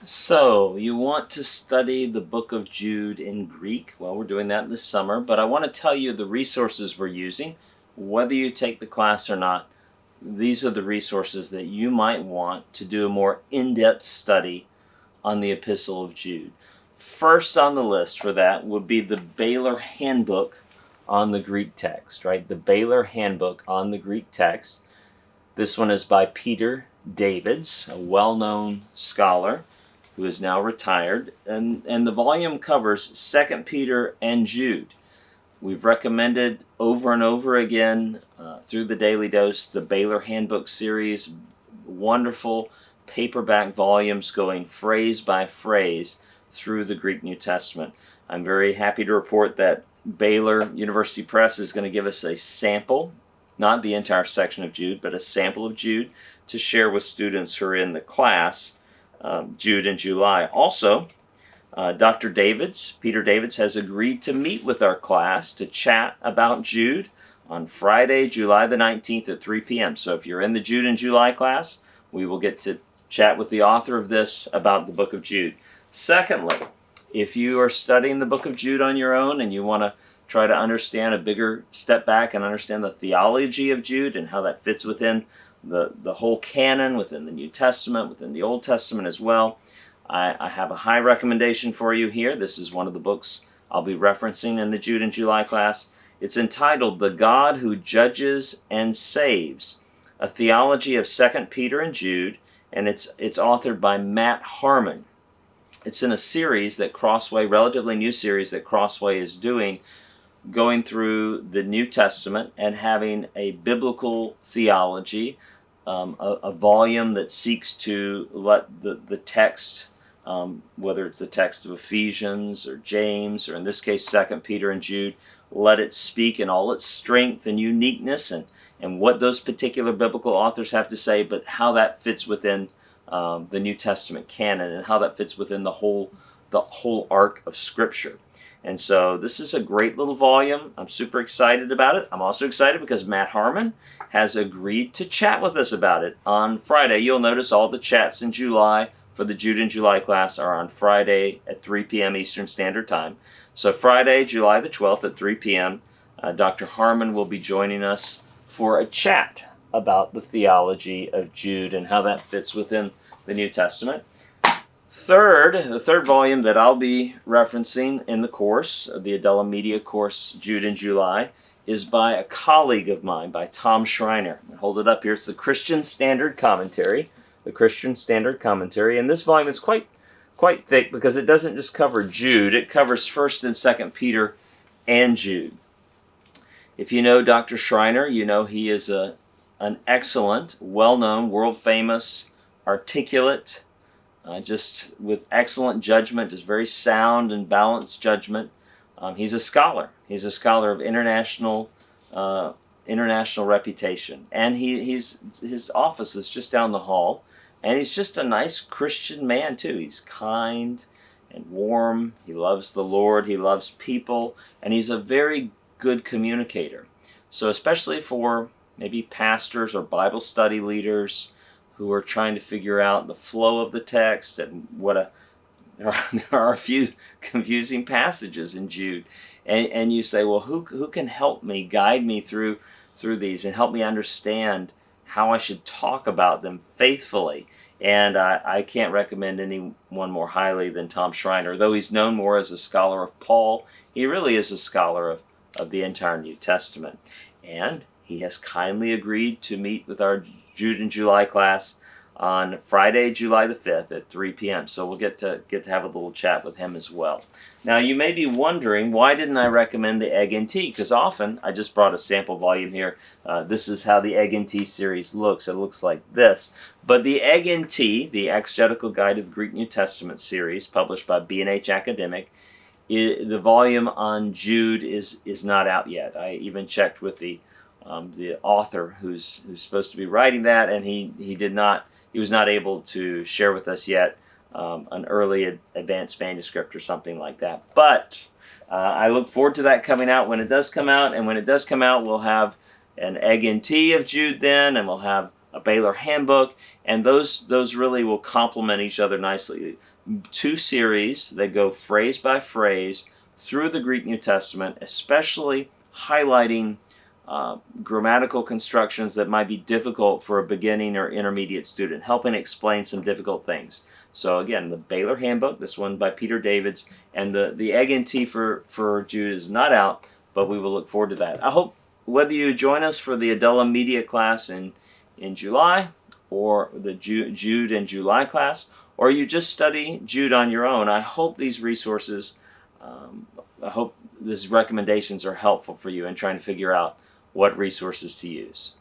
So, you want to study the book of Jude in Greek? Well, we're doing that this summer, but I want to tell you the resources we're using. Whether you take the class or not, these are the resources that you might want to do a more in-depth study on the Epistle of Jude. First on the list for that would be the Baylor Handbook on the Greek text, right? The Baylor Handbook on the Greek text. This one is by Peter Davids, a well-known scholar who is now retired, and the volume covers 2 Peter and Jude. We've recommended over and over again through the Daily Dose the Baylor Handbook series, wonderful paperback volumes going phrase by phrase through the Greek New Testament. I'm very happy to report that Baylor University Press is going to give us a sample, not the entire section of Jude, but a sample of Jude to share with students who are in the class Jude in July. Also, Peter Davids has agreed to meet with our class to chat about Jude on Friday, July the 19th at 3 p.m. So if you're in the Jude in July class, we will get to chat with the author of this about the book of Jude. Secondly, if you are studying the book of Jude on your own and you want to try to understand a bigger step back and understand the theology of Jude and how that fits within the whole canon, within the New Testament, within the Old Testament as well, I have a high recommendation for you here. This is one of the books I'll be referencing in the Jude in July class. It's entitled The God Who Judges and Saves, a Theology of 2 Peter and Jude, and it's authored by Matt Harmon. It's in a series that Crossway, relatively new series that Crossway is doing, going through the New Testament and having a biblical theology, a volume that seeks to let the text, whether it's the text of Ephesians or James, or in this case 2 Peter and Jude, let it speak in all its strength and uniqueness and what those particular biblical authors have to say, but how that fits within the New Testament canon and how that fits within the whole arc of Scripture. And so this is a great little volume. I'm super excited about it. I'm also excited because Matt Harmon has agreed to chat with us about it on Friday. You'll notice all the chats in July for the Jude in July class are on Friday at 3 p.m. Eastern Standard Time. So Friday, July the 12th at 3 p.m., Dr. Harmon will be joining us for a chat about the theology of Jude and how that fits within the New Testament. The third volume that I'll be referencing in the course, the Adela Media course, Jude in July, is by a colleague of mine, by Tom Schreiner. I'll hold it up here. It's the Christian Standard Commentary. The Christian Standard Commentary. And this volume is quite thick because it doesn't just cover Jude. It covers 1st and 2nd Peter and Jude. If you know Dr. Schreiner, you know he is an excellent, well-known, world-famous, articulate, just with excellent judgment, just very sound and balanced judgment. He's a scholar. He's a scholar of international reputation, and his office is just down the hall. And he's just a nice Christian man too. He's kind and warm. He loves the Lord. He loves people, and he's a very good communicator. So especially for maybe pastors or Bible study leaders who are trying to figure out the flow of the text and there are a few confusing passages in Jude, and you say, well, who can help me, guide me through these and help me understand how I should talk about them faithfully? And I can't recommend anyone more highly than Tom Schreiner. Though he's known more as a scholar of Paul, he really is a scholar of the entire New Testament. And he has kindly agreed to meet with our Jude in July class on Friday, July the 5th at 3 p.m. So we'll get to have a little chat with him as well. Now you may be wondering, why didn't I recommend the Egg and Tea? Because often, I just brought a sample volume here. This is how the Egg and Tea series looks. It looks like this. But the Egg and Tea, the Exegetical Guide to the Greek New Testament series, published by B&H Academic, the volume on Jude is not out yet. I even checked with the author who's supposed to be writing that, and he was not able to share with us yet an early advanced manuscript or something like that. But I look forward to that coming out when it does come out, and when it does come out, we'll have an Egg and Tea of Jude then, and we'll have a Baylor Handbook, and those really will complement each other nicely. 2 series that go phrase by phrase through the Greek New Testament, especially highlighting grammatical constructions that might be difficult for a beginning or intermediate student, helping explain some difficult things. So again, the Baylor Handbook, this one by Peter Davids, and the Egg and Tea for Jude is not out, but we will look forward to that. I hope whether you join us for the Adela Media class in July, or the Jude in July class, or you just study Jude on your own, I hope these resources, I hope these recommendations are helpful for you in trying to figure out what resources to use.